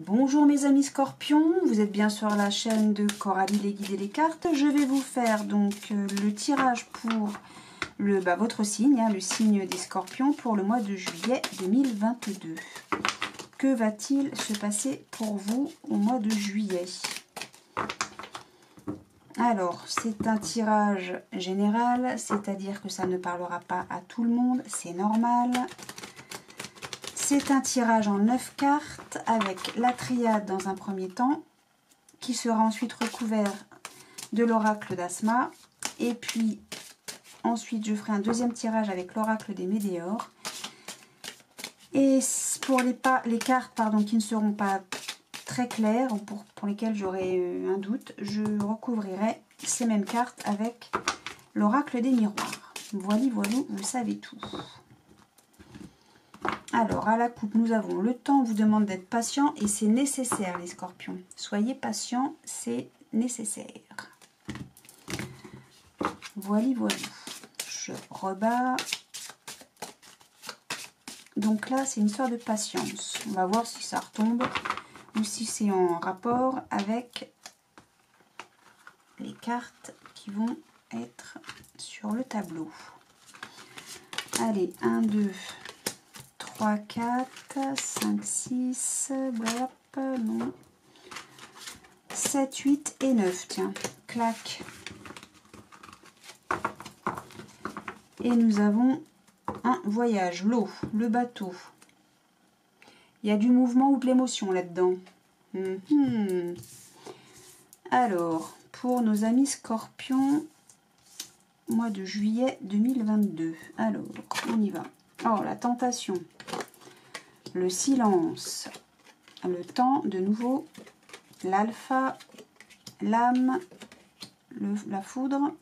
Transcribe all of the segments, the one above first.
Bonjour mes amis scorpions, vous êtes bien sur la chaîne de Coralie les guides et les cartes. Je vais vous faire donc le tirage pour votre signe, le signe des scorpions pour le mois de juillet 2022. Que va-t-il se passer pour vous au mois de juillet? Alors, c'est un tirage général, c'est-à-dire que ça ne parlera pas à tout le monde, c'est normal. C'est un tirage en 9 cartes avec la triade dans un premier temps, qui sera ensuite recouvert de l'oracle d'Asma. Et puis, ensuite, je ferai un deuxième tirage avec l'oracle des Météores. Et pour les cartes qui ne seront pas très claires, ou pour lesquelles j'aurai un doute, je recouvrirai ces mêmes cartes avec l'oracle des miroirs. Voilà, vous savez tout. Alors, à la coupe, nous avons le temps. On vous demande d'être patient et c'est nécessaire, les scorpions. Soyez patients, c'est nécessaire. Voilà. Je rebats. Donc là, c'est une histoire de patience. On va voir si ça retombe ou si c'est en rapport avec les cartes qui vont être sur le tableau. Allez, 1, 2... 3, 4, 5, 6, non. 7, 8 et 9, tiens, clac. Et nous avons un voyage, l'eau, le bateau. Il y a du mouvement ou de l'émotion là-dedans. Alors, pour nos amis scorpions, mois de juillet 2022. Alors, on y va. Oh, la tentation. Le silence, le temps, de nouveau, l'alpha, l'âme, la foudre,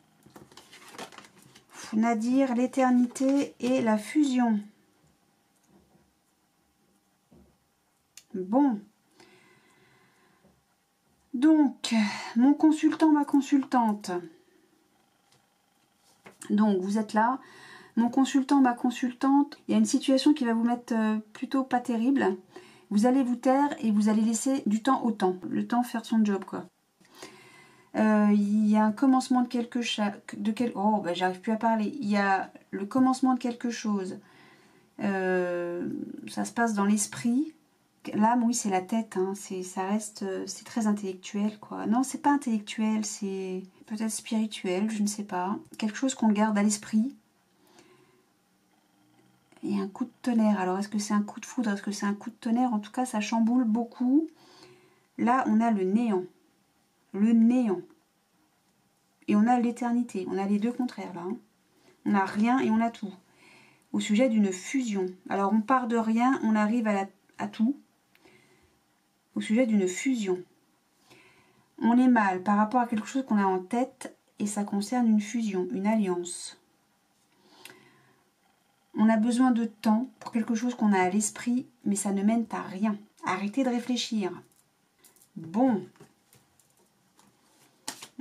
Nadir, l'éternité et la fusion. Bon. Donc, mon consultant, ma consultante. Donc, vous êtes là. Mon consultant, ma consultante, il y a une situation qui va vous mettre plutôt pas terrible. Vous allez vous taire et vous allez laisser du temps au temps. Le temps faire son job, quoi. Il y a un commencement de quelque chose. Oh, bah, j'arrive plus à parler. Il y a le commencement de quelque chose. Ça se passe dans l'esprit. L'âme, oui, c'est la tête. Hein. Ça reste... c'est très intellectuel, quoi. Non, c'est pas intellectuel. C'est peut-être spirituel, je ne sais pas. Quelque chose qu'on garde à l'esprit. Et un coup de tonnerre. Alors, est-ce que c'est un coup de foudre? Est-ce que c'est un coup de tonnerre? En tout cas, ça chamboule beaucoup. Là, on a le néant. Le néant. Et on a l'éternité. On a les deux contraires, là. Hein. On a rien et on a tout. Au sujet d'une fusion. Alors, on part de rien, on arrive à tout. Au sujet d'une fusion. On est mal par rapport à quelque chose qu'on a en tête et ça concerne une fusion, une alliance. On a besoin de temps pour quelque chose qu'on a à l'esprit, mais ça ne mène à rien. Arrêtez de réfléchir. Bon.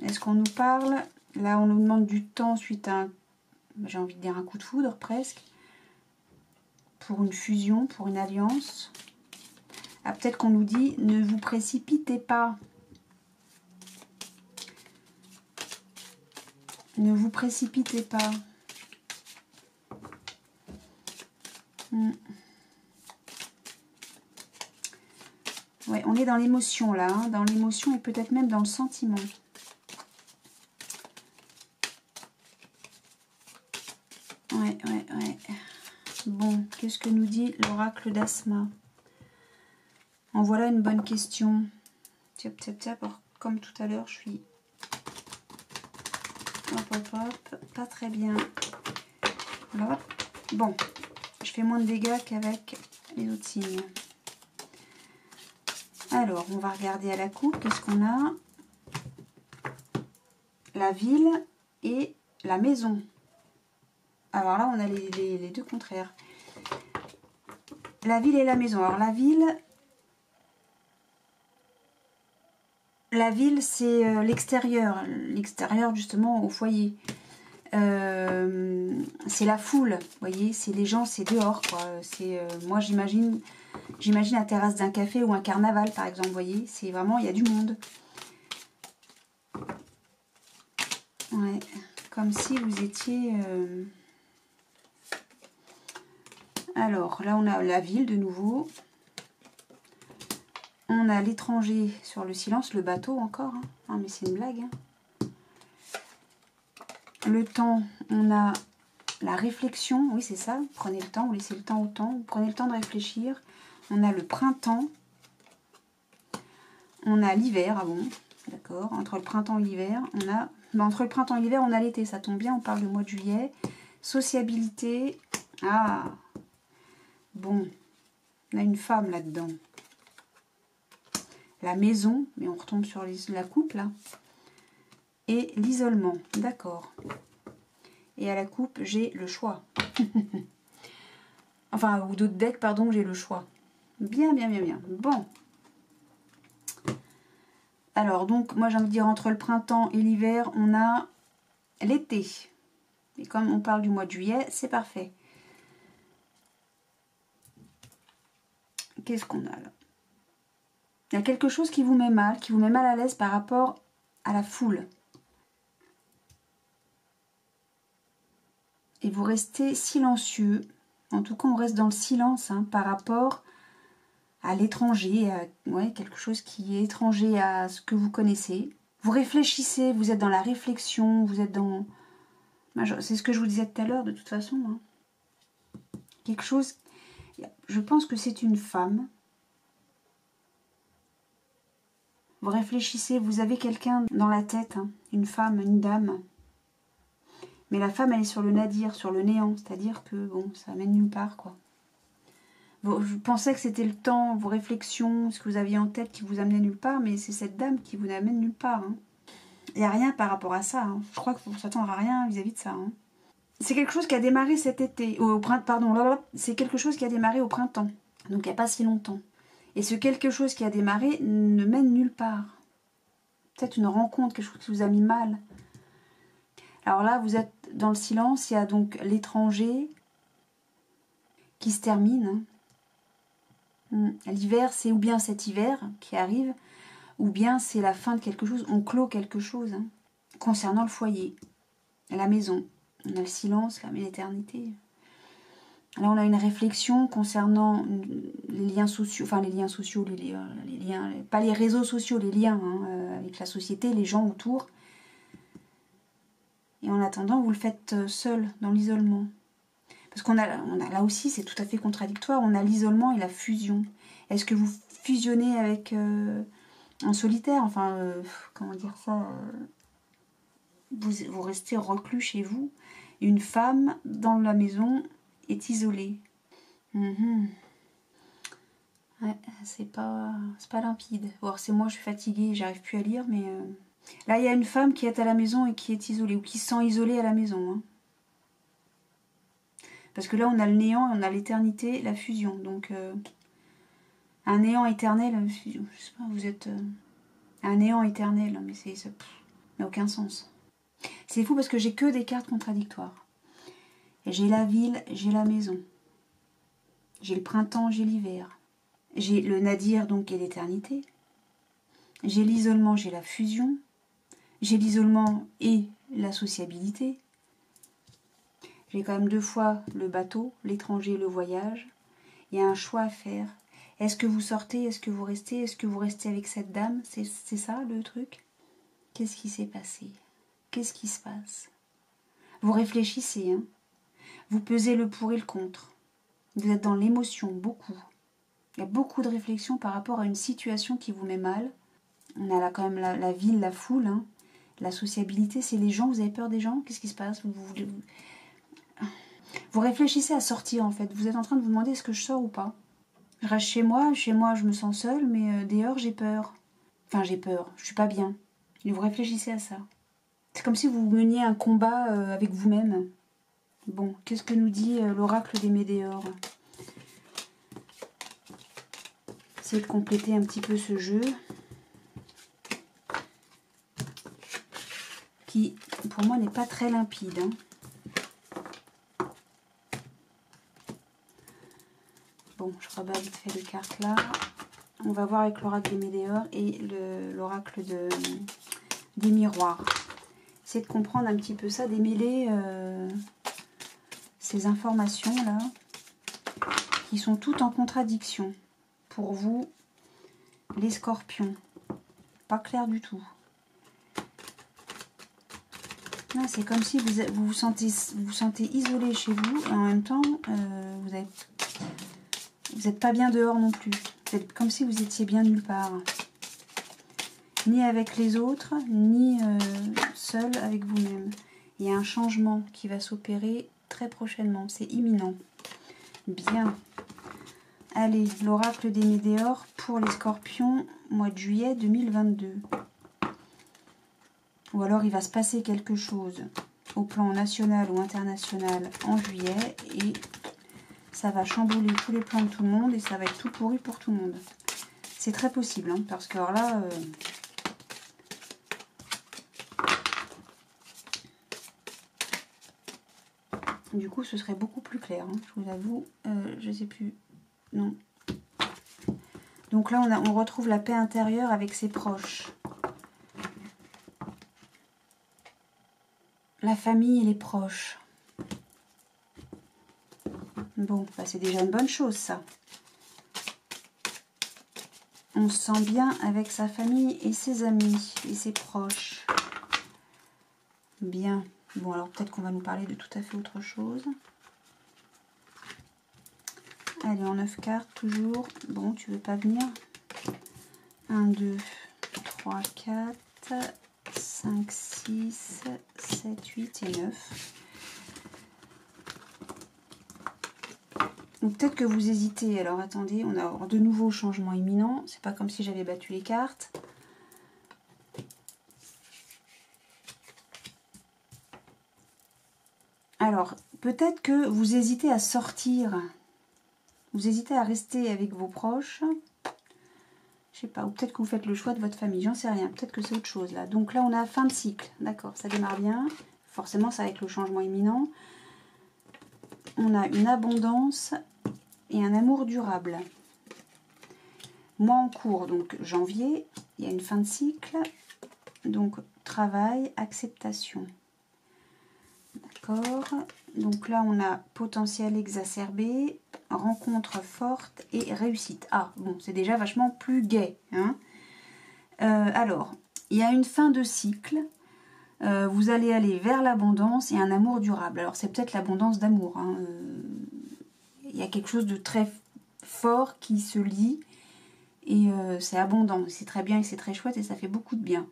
Est-ce qu'on nous parle? Là, on nous demande du temps suite à j'ai envie de dire un coup de foudre, presque. Pour une fusion, pour une alliance. Ah, peut-être qu'on nous dit, ne vous précipitez pas. Ne vous précipitez pas. Ouais, on est dans l'émotion là, hein, dans l'émotion et peut-être même dans le sentiment. Ouais. Bon, qu'est-ce que nous dit l'oracle d'Asma? En voilà une bonne question. Tiap. Alors, comme tout à l'heure, je suis... Hop, pas très bien. Voilà. Bon, je fais moins de dégâts qu'avec les autres signes. Alors, on va regarder à la coupe, qu'est-ce qu'on a? La ville et la maison. Alors là, on a les deux contraires. La ville et la maison. Alors, la ville, c'est l'extérieur. L'extérieur, justement, au foyer. C'est la foule, vous voyez, c'est les gens, c'est dehors, quoi. C'est moi j'imagine la terrasse d'un café ou un carnaval, par exemple, vous voyez. C'est vraiment, il y a du monde. Ouais, comme si vous étiez... Alors, là, on a la ville, de nouveau. On a l'étranger sur le silence, le bateau encore. Hein. Ah, mais c'est une blague. Hein. Le temps, on a la réflexion. Oui, c'est ça. Prenez le temps, vous laissez le temps au temps. Vous prenez le temps de réfléchir. On a le printemps. On a l'hiver, ah bon, d'accord. Entre le printemps et l'hiver, on a... entre le printemps et l'hiver, on a l'été, ça tombe bien, on parle du mois de juillet. Sociabilité. Ah, bon, on a une femme là-dedans. La maison, mais on retombe sur la coupe, là. Et l'isolement, d'accord. Et à la coupe, j'ai le choix. Enfin, ou d'autres decks, pardon, j'ai le choix. Bien, bien, bien, bien. Bon. Alors, donc, moi, j'ai envie de dire, entre le printemps et l'hiver, on a l'été. Et comme on parle du mois de juillet, c'est parfait. Qu'est-ce qu'on a là? Il y a quelque chose qui vous met mal à l'aise par rapport à la foule. Et vous restez silencieux. En tout cas, on reste dans le silence hein, par rapport à l'étranger, ouais, quelque chose qui est étranger à ce que vous connaissez. Vous réfléchissez, vous êtes dans la réflexion, vous êtes dans... C'est ce que je vous disais tout à l'heure, de toute façon. Hein. Quelque chose... Je pense que c'est une femme. Vous réfléchissez, vous avez quelqu'un dans la tête, hein, une femme, une dame. Mais la femme, elle est sur le nadir, sur le néant, c'est-à-dire que, bon, ça mène nulle part, quoi. Je pensais que c'était le temps, vos réflexions, ce que vous aviez en tête qui vous amenait nulle part, mais c'est cette dame qui vous amène nulle part. Hein. Il n'y a rien par rapport à ça. Hein. Je crois qu'il faut s'attendre à rien vis-à-vis de ça. Hein. C'est quelque chose qui a démarré cet été, au printemps, pardon, c'est quelque chose qui a démarré au printemps, donc il n'y a pas si longtemps. Et ce quelque chose qui a démarré ne mène nulle part. Peut-être une rencontre, quelque chose qui vous a mis mal. Alors là, vous êtes dans le silence, il y a donc l'étranger qui se termine. L'hiver, c'est ou bien cet hiver qui arrive, ou bien c'est la fin de quelque chose, on clôt quelque chose. Hein. Concernant le foyer, la maison, on a le silence, là, mais l'éternité. Là, on a une réflexion concernant les liens sociaux, enfin les liens sociaux, les liens, pas les réseaux sociaux, les liens hein, avec la société, les gens autour. Et en attendant, vous le faites seul, dans l'isolement. Parce qu'on a là aussi, c'est tout à fait contradictoire, on a l'isolement et la fusion. Est-ce que vous fusionnez avec en solitaire, enfin, comment dire ça vous restez reclus chez vous. Une femme dans la maison est isolée. Ouais, c'est pas limpide. Or, c'est moi, je suis fatiguée, j'arrive plus à lire, mais... Là, il y a une femme qui est à la maison et qui est isolée, ou qui se sent isolée à la maison. Hein. Parce que là, on a le néant, on a l'éternité, la fusion. Donc, un néant éternel, je sais pas, vous êtes... un néant éternel, mais ça n'a aucun sens. C'est fou parce que j'ai que des cartes contradictoires. J'ai la ville, j'ai la maison. J'ai le printemps, j'ai l'hiver. J'ai le nadir, donc, et l'éternité. J'ai l'isolement, j'ai la fusion. J'ai l'isolement et la sociabilité. J'ai quand même 2 fois le bateau, l'étranger, le voyage. Il y a un choix à faire. Est-ce que vous sortez? Est-ce que vous restez? Est-ce que vous restez avec cette dame? C'est ça le truc? Qu'est-ce qui s'est passé? Qu'est-ce qui se passe? Vous réfléchissez, hein? Vous pesez le pour et le contre. Vous êtes dans l'émotion, beaucoup. Il y a beaucoup de réflexion par rapport à une situation qui vous met mal. On a là quand même la ville, la foule, hein. La sociabilité, c'est les gens. Vous avez peur des gens? Qu'est-ce qui se passe? Vous réfléchissez à sortir, en fait. Vous êtes en train de vous demander est-ce que je sors ou pas? Je reste chez moi je me sens seule, mais dehors, j'ai peur. Enfin, j'ai peur, je suis pas bien. Et vous réfléchissez à ça. C'est comme si vous meniez un combat avec vous-même. Bon, qu'est-ce que nous dit l'oracle des Médéors? Essayez de compléter un petit peu ce jeu. qui, pour moi, n'est pas très limpide. Hein. Bon, je rebats vite fait les cartes là. On va voir avec l'oracle des Médéores et l'oracle des miroirs. C'est de comprendre un petit peu ça, démêler ces informations-là qui sont toutes en contradiction. Pour vous, les scorpions, pas clair du tout. C'est comme si vous vous sentez isolé chez vous et en même temps, vous n'êtes pas bien dehors non plus. C'est comme si vous étiez bien nulle part. Ni avec les autres, ni seul avec vous-même. Il y a un changement qui va s'opérer très prochainement. C'est imminent. Bien. Allez, l'oracle des Médéores pour les scorpions, mois de juillet 2022. Ou alors il va se passer quelque chose au plan national ou international en juillet et ça va chambouler tous les plans de tout le monde et ça va être tout pourri pour tout le monde. C'est très possible, hein, parce que alors là... du coup, ce serait beaucoup plus clair, hein, je vous avoue. Je sais plus... Non. Donc là, on retrouve la paix intérieure avec ses proches. La famille et les proches. Bon, bah c'est déjà une bonne chose, ça. On se sent bien avec sa famille et ses amis et ses proches. Bien. Bon, alors peut-être qu'on va nous parler de tout à fait autre chose. Allez, en 9 cartes, toujours. Bon, tu veux pas venir? 1, 2, 3, 4, 5, 6, 7, 8 et 9. Donc peut-être que vous hésitez. Alors attendez, on a de nouveaux changements imminents. C'est pas comme si j'avais battu les cartes. Alors, peut-être que vous hésitez à sortir. Vous hésitez à rester avec vos proches. Je sais pas, ou peut-être que vous faites le choix de votre famille. J'en sais rien. Peut-être que c'est autre chose là. Donc là, on a fin de cycle. D'accord, ça démarre bien. Forcément, ça avec le changement imminent. On a une abondance et un amour durable. Mois en cours, donc janvier, il y a une fin de cycle. Donc, travail, acceptation. D'accord. Donc là, on a potentiel exacerbé, rencontre forte et réussite. Ah, bon, c'est déjà vachement plus gai. Hein. Alors, il y a une fin de cycle. Vous allez aller vers l'abondance et un amour durable. Alors, c'est peut-être l'abondance d'amour. Hein. Il y a quelque chose de très fort qui se lie. Et c'est abondant. C'est très bien et c'est très chouette et ça fait beaucoup de bien.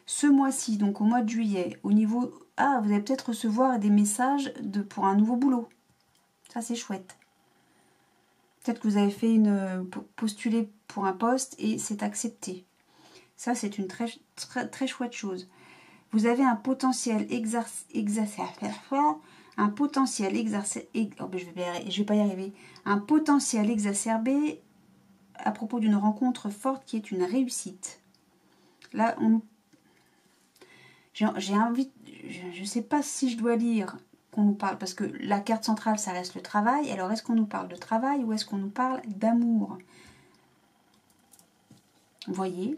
Ce mois-ci, donc au mois de juillet, au niveau... Ah, vous allez peut-être recevoir des messages pour un nouveau boulot. Ça, c'est chouette. Peut-être que vous avez fait postuler pour un poste et c'est accepté. Ça, c'est une très, très, très chouette chose. Vous avez un potentiel un potentiel je vais pas y arriver. Un potentiel exacerbé à propos d'une rencontre forte qui est une réussite. Là, j'ai envie, je ne sais pas si je dois lire qu'on nous parle, parce que la carte centrale, ça reste le travail. Alors, est-ce qu'on nous parle de travail ou est-ce qu'on nous parle d'amour? Vous voyez?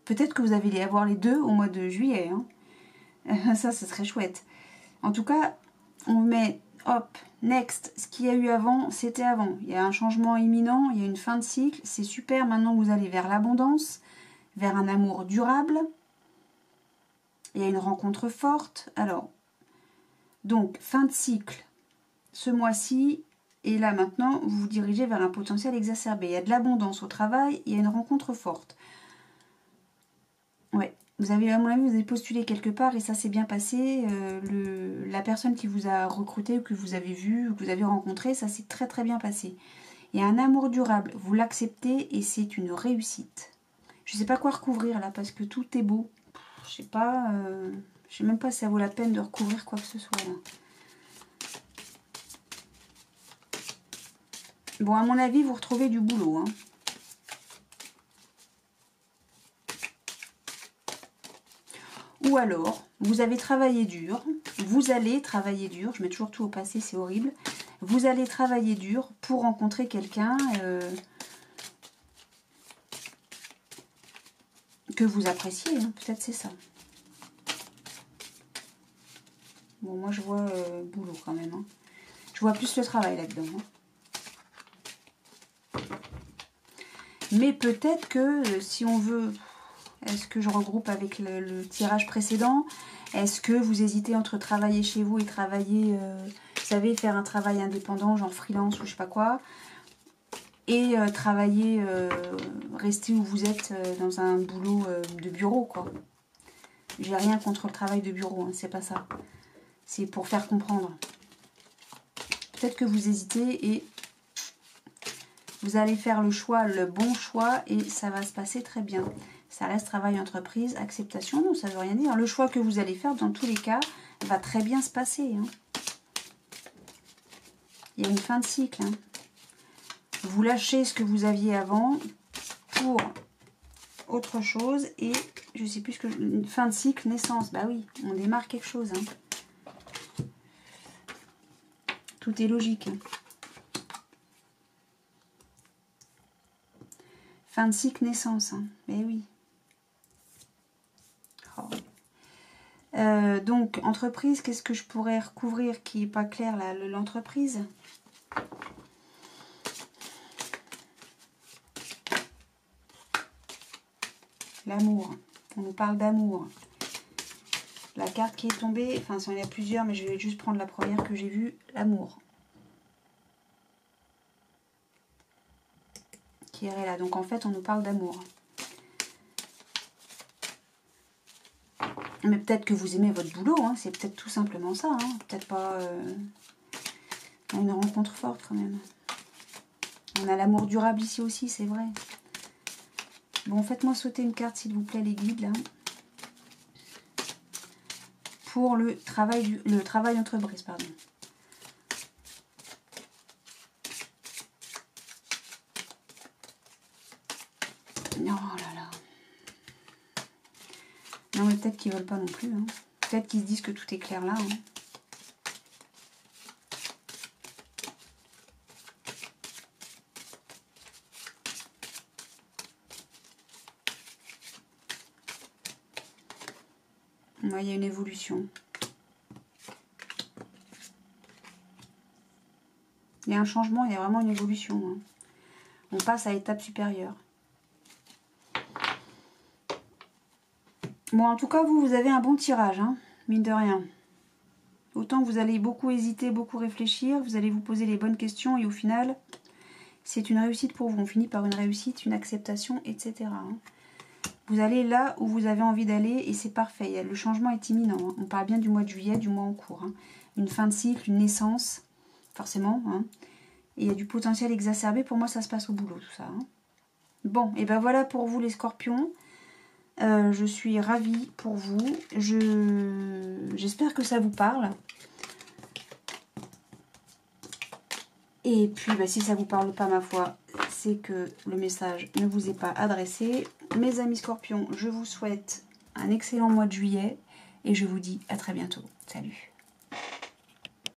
Peut-être que vous allez avoir les deux au mois de juillet. Hein. Ça, ce serait chouette. En tout cas, on met, hop, next. Ce qu'il y a eu avant, c'était avant. Il y a un changement imminent, il y a une fin de cycle. C'est super. Maintenant, vous allez vers l'abondance, vers un amour durable. Il y a une rencontre forte. Alors, donc, fin de cycle, ce mois-ci, et là maintenant, vous vous dirigez vers un potentiel exacerbé. Il y a de l'abondance au travail, il y a une rencontre forte. Ouais, vous avez, à mon avis, vous avez postulé quelque part et ça s'est bien passé. La personne qui vous a recruté, ou que vous avez vu, ou que vous avez rencontré, ça s'est très très bien passé. Il y a un amour durable, vous l'acceptez et c'est une réussite. Je ne sais pas quoi recouvrir là, parce que tout est beau. Je sais pas, je sais même pas si ça vaut la peine de recouvrir quoi que ce soit là. Bon, à mon avis, vous retrouvez du boulot. Hein. Ou alors, vous avez travaillé dur, vous allez travailler dur, je mets toujours tout au passé, c'est horrible. Vous allez travailler dur pour rencontrer quelqu'un que vous appréciez, hein, peut-être c'est ça. Bon, moi je vois boulot quand même. Hein. Je vois plus le travail là-dedans. Hein. Mais peut-être que si on veut... Est-ce que je regroupe avec le tirage précédent? Est-ce que vous hésitez entre travailler chez vous et travailler, vous savez, faire un travail indépendant, genre freelance ou je sais pas quoi, et travailler, rester où vous êtes dans un boulot de bureau, quoi. J'ai rien contre le travail de bureau, hein, c'est pas ça. C'est pour faire comprendre. Peut-être que vous hésitez et vous allez faire le choix, le bon choix, et ça va se passer très bien. Ça reste travail, entreprise, acceptation, non, ça ne veut rien dire. Le choix que vous allez faire, dans tous les cas, va très bien se passer. Hein. Il y a une fin de cycle. Hein. Vous lâchez ce que vous aviez avant pour autre chose. Et je ne sais plus ce que... Une fin de cycle, naissance. Bah oui, on démarre quelque chose. Hein. Tout est logique. Hein. Fin de cycle, naissance. Hein. Mais oui. Donc, entreprise, qu'est-ce que je pourrais recouvrir qui n'est pas clair, l'entreprise? L'amour. On nous parle d'amour. La carte qui est tombée, enfin, il y en a plusieurs, mais je vais juste prendre la première que j'ai vue, l'amour. Qui est là. Donc, en fait, on nous parle d'amour. Mais peut-être que vous aimez votre boulot, hein, c'est peut-être tout simplement ça. Hein, peut-être pas une rencontre forte quand même. On a l'amour durable ici aussi, c'est vrai. Bon, faites-moi sauter une carte, s'il vous plaît, les guides, là. Pour le travail entreprise, pardon. Oh là là. Non, mais peut-être qu'ils ne veulent pas non plus. Hein. Peut-être qu'ils se disent que tout est clair là. Hein. Ouais, il y a une évolution. Il y a un changement, il y a vraiment une évolution. Hein. On passe à l'étape supérieure. Bon, en tout cas, vous avez un bon tirage, hein, mine de rien. Autant que vous allez beaucoup hésiter, beaucoup réfléchir, vous allez vous poser les bonnes questions et au final, c'est une réussite pour vous. On finit par une réussite, une acceptation, etc. Hein. Vous allez là où vous avez envie d'aller et c'est parfait. Le changement est imminent. Hein. On parle bien du mois de juillet, du mois en cours. Hein. Une fin de cycle, une naissance, forcément. Hein. Et il y a du potentiel exacerbé. Pour moi, ça se passe au boulot, tout ça. Hein. Bon, et ben voilà pour vous les scorpions. Je suis ravie pour vous. J'espère que ça vous parle. Et puis, bah, si ça ne vous parle pas, ma foi, c'est que le message ne vous est pas adressé. Mes amis scorpions, je vous souhaite un excellent mois de juillet. Et je vous dis à très bientôt. Salut!